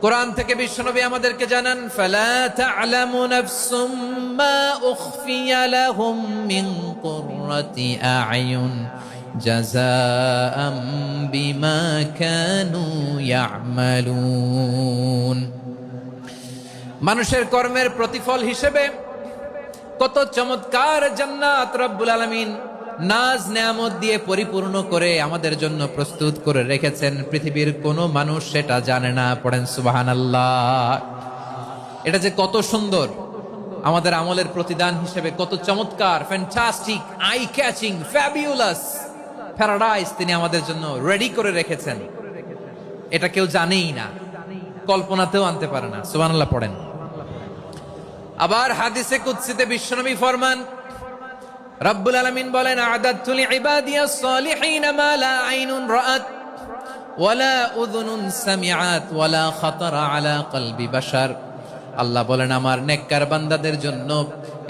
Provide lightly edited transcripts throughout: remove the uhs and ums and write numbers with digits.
কোরআন থেকে বিশ্বনবী আমাদেরকে জানান, ফালা তা'লামু নাফসুম মা উখফিয়া লাহুম মিন কুররাতি আ'য়ুন জাযাআম বিমা কানু ইয়া'মালুন। মানুষের কর্মের প্রতিফল হিসেবে কত চমৎকার জান্নাত রব্বুল আলামিন নাজ নেয়ামত দিয়ে পরিপূর্ণ করে আমাদের জন্য প্রস্তুত করে রেখেছেন। পৃথিবীর কোনো মানুষ সেটা জানে না। পড়েন সুবহানাল্লাহ। এটা যে কত সুন্দর, আমাদের আমলের প্রতিদান হিসেবে কত চমৎকার, fantastic, eye catching, fabulous paradise তিনি আমাদের জন্য রেডি করে রেখেছেন। এটা কেউ জানেই না, কল্পনাতেও আনতে পারে না। সুবহানাল্লাহ পড়েন। আবার হাদিসে কুদসিতে বিশ্বনবী ফরমান, রব্বুল আলামিন বলেন, আ'দাদতু লিইবাদিয়াস সালিহিন মা লা আইনুন রাআত ওয়ালা উযুনুন সামিআত ওয়ালা খাতারা আলা কলবি বাশার। আল্লাহ বলেন, আমার নেককার বান্দাদের জন্য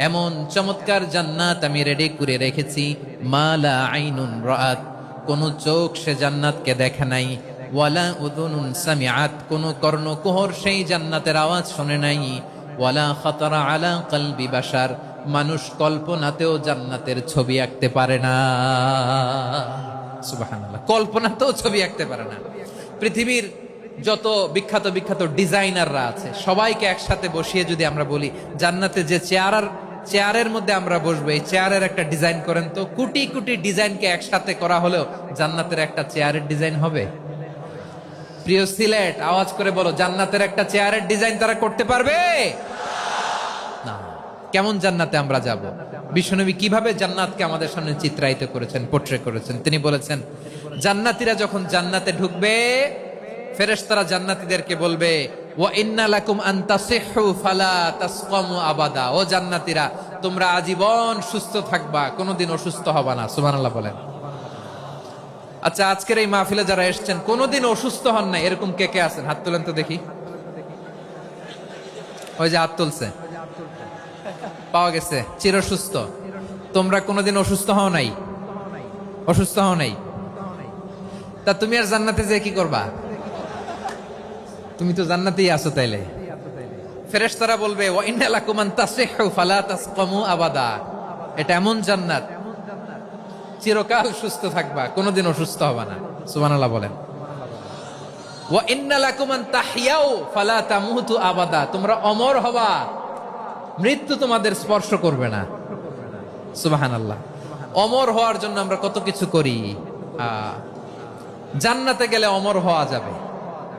এমন চমৎকার জান্নাত আমি রেডি করে রেখেছি, মা লা আইনুন রাআত, কোন চোখ সে জান্নাতকে দেখে নাই, ওয়ালা উযুনুন সামিআত, কোন কর্ণকুহর সেই জান্নাতের আওয়াজ শুনে নাই, ওয়ালা খাতারা আলা কলবি বাশার, মানুষ কল্পনাতেও জান্নাতের ছবি আঁকতে পারে না। সুবহানাল্লাহ, কল্পনাতেও ছবি আঁকতে পারে না। পৃথিবীর যত বিখ্যাত বিখ্যাত ডিজাইনাররা আছে সবাইকে একসাথে বসিয়ে যদি আমরা বলি, জান্নাতে যে চেয়ারের মধ্যে আমরা বসবো, এই চেয়ারের একটা ডিজাইন করেন তো, কোটি কোটি ডিজাইনকে একসাথে করা হলেও জান্নাতের একটা চেয়ারের ডিজাইন হবে? প্রিয় সিলেট, আওয়াজ করে বলো, জান্নাতের একটা চেয়ারের ডিজাইন তারা করতে পারবে না। কেমন জান্নাতে আমরা যাব? বিশ্বনবী কিভাবে জান্নাতকে আমাদের সামনে চিত্রায়িত করেছেন, পোট্রে করেছেন। তিনি বলেছেন, জান্নাতীরা যখন জান্নাতে ঢুকবে, ফেরেশতারা জান্নাতীদেরকে বলবে, ওয়া ইন্না লাকুম আন তাসিহু ফালা তাসকামু আবাদা। ও জান্নাতীরা, তোমরা আজীবন সুস্থ থাকবা, কোনোদিন অসুস্থ হবা না। সুবহানাল্লাহ বলেন। আচ্ছা, আজকের এই মাহফিলে যারা এসেছেন কোনোদিন অসুস্থ হন না, এরকম কে কে আছেন? হাত তুলেন তো দেখি। ওই যে হাত তুলছে, পাওয়া গেছে, চির সুস্থ। তোমরা কোনোদিন অসুস্থ হও নাই? অসুস্থ হও নাই? তা তুমি আর জান্নাতে যে কি করবা? তুমি তো জান্নাতেই আছো তাইলে। ফেরেশতারা বলবে, ওয়া ইন্না লাকুম আন তাসিহু ফালা তাসকামু আবাদা। এটা এমন জান্নাত, চিরকাল সুস্থ থাকবা, কোনোদিন অসুস্থ হবা না। সুবহানাল্লাহ বলেন। ওয়া ইন্না লাকুম আন তাহইয়াউ ফালা তামুতু আবাদা। তোমরা অমর হবা, মৃত্যু তোমাদের স্পর্শ করবে না। সুবহানাল্লাহ। অমর হওয়ার জন্য আমরা কত কিছু করি। জান্নাতে গেলে অমর হওয়া যাবে,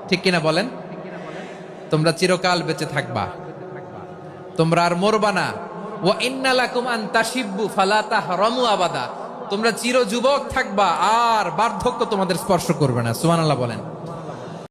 ঠিক কিনা বলেন? তোমরা চিরকাল বেঁচে থাকবা, তোমরা আর মরবা না। ওয়া ইন্না লাকুম আন তাশিব্বু ফালা তাহরামু আবাদা। তোমরা চির যুবক থাকবা, আর বার্ধক্য তোমাদের স্পর্শ করবে না। সুবহানাল্লাহ বলেন।